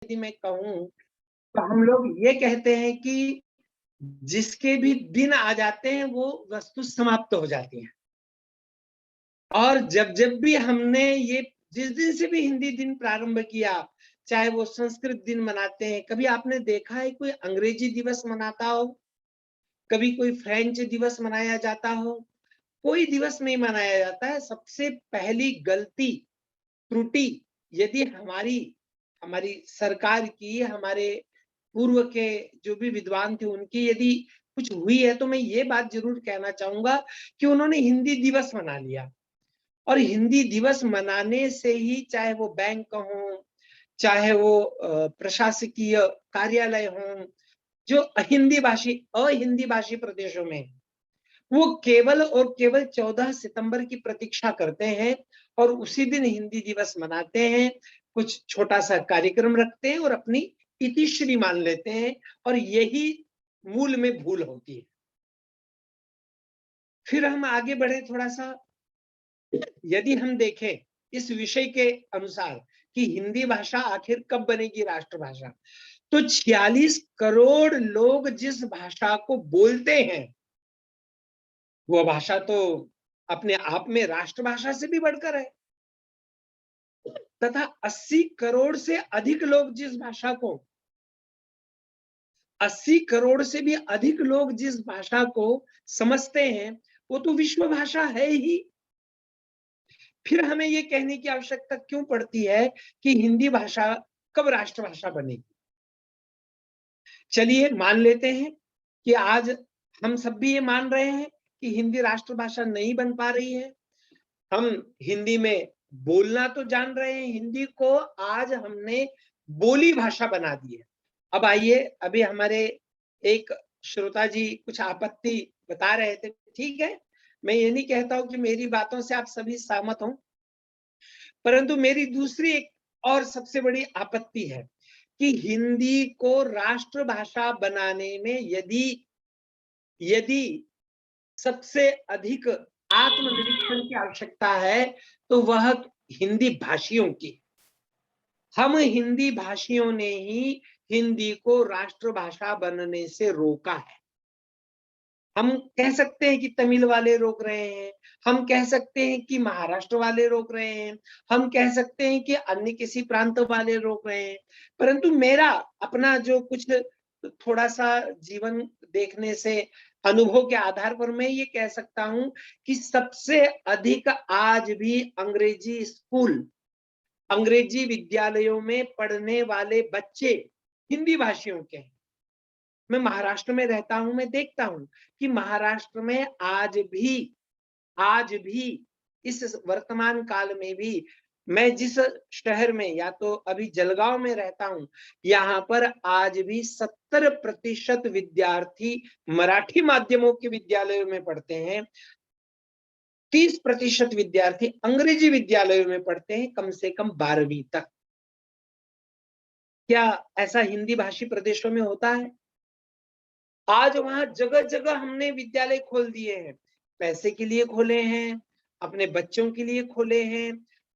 यदि मैं कहूँ तो हम लोग ये कहते हैं कि जिसके भी दिन आ जाते हैं वो वस्तु समाप्त हो जाती है। और जब जब भी हमने ये जिस दिन से भी हिंदी दिन प्रारंभ किया, चाहे वो संस्कृत दिन मनाते हैं, कभी आपने देखा है कोई अंग्रेजी दिवस मनाता हो, कभी कोई फ्रेंच दिवस मनाया जाता हो, कोई दिवस नहीं मनाया जाता है। सबसे पहली गलती, त्रुटि यदि हमारी हमारी सरकार की, हमारे पूर्व के जो भी विद्वान थे उनकी यदि कुछ हुई है, तो मैं ये बात जरूर कहना चाहूंगा कि उन्होंने हिंदी दिवस मना लिया। और हिंदी दिवस मनाने से ही, चाहे वो बैंक हो, चाहे वो प्रशासकीय कार्यालय हो, जो अहिंदी भाषी प्रदेशों में, वो केवल और केवल 14 सितंबर की प्रतीक्षा करते हैं और उसी दिन हिंदी दिवस मनाते हैं। कुछ छोटा सा कार्यक्रम रखते हैं और अपनी इतिश्री मान लेते हैं, और यही मूल में भूल होती है। फिर हम आगे बढ़े थोड़ा सा, यदि हम देखें इस विषय के अनुसार कि हिंदी भाषा आखिर कब बनेगी राष्ट्रभाषा, तो 46 करोड़ लोग जिस भाषा को बोलते हैं, वो भाषा तो अपने आप में राष्ट्रभाषा से भी बढ़कर है। तथा 80 करोड़ से अधिक लोग जिस भाषा को 80 करोड़ से भी अधिक लोग जिस भाषा को समझते हैं, वो तो विश्व भाषा है ही। फिर हमें ये कहने की आवश्यकता क्यों पड़ती है कि हिंदी भाषा कब राष्ट्रभाषा बनेगी? चलिए मान लेते हैं कि आज हम सब भी ये मान रहे हैं कि हिंदी राष्ट्रभाषा नहीं बन पा रही है। हम हिंदी में बोलना तो जान रहे हैं, हिंदी को आज हमने बोली भाषा बना दी है। अब आइए, अभी हमारे एक श्रोता जी कुछ आपत्ति बता रहे थे, ठीक है, मैं ये नहीं कहता हूं कि मेरी बातों से आप सभी सहमत हों, परंतु मेरी दूसरी एक और सबसे बड़ी आपत्ति है कि हिंदी को राष्ट्रभाषा बनाने में यदि यदि सबसे अधिक आत्मनिरीक्षण की आवश्यकता है, तो वह हिंदी भाषियों की। हम हिंदी भाषियों ने ही हिंदी को राष्ट्रभाषा बनने से रोका है। हम कह सकते हैं कि तमिल वाले रोक रहे हैं, हम कह सकते हैं कि महाराष्ट्र वाले रोक रहे हैं, हम कह सकते हैं कि अन्य किसी प्रांत वाले रोक रहे हैं, परंतु मेरा अपना जो कुछ थोड़ा सा जीवन देखने से अनुभव के आधार पर मैं ये कह सकता हूं कि सबसे अधिक आज भी अंग्रेजी स्कूल, अंग्रेजी विद्यालयों में पढ़ने वाले बच्चे हिंदी भाषियों के हैं। मैं महाराष्ट्र में रहता हूं, मैं देखता हूं कि महाराष्ट्र में आज भी इस वर्तमान काल में भी, मैं जिस शहर में, या तो अभी जलगांव में रहता हूं, यहाँ पर आज भी 70% विद्यार्थी मराठी माध्यमों के विद्यालयों में पढ़ते हैं, 30% विद्यार्थी अंग्रेजी विद्यालयों में पढ़ते हैं, कम से कम 12वीं तक। क्या ऐसा हिंदी भाषी प्रदेशों में होता है? आज वहां जगह जगह हमने विद्यालय खोल दिए हैं, पैसे के लिए खोले हैं, अपने बच्चों के लिए खोले हैं,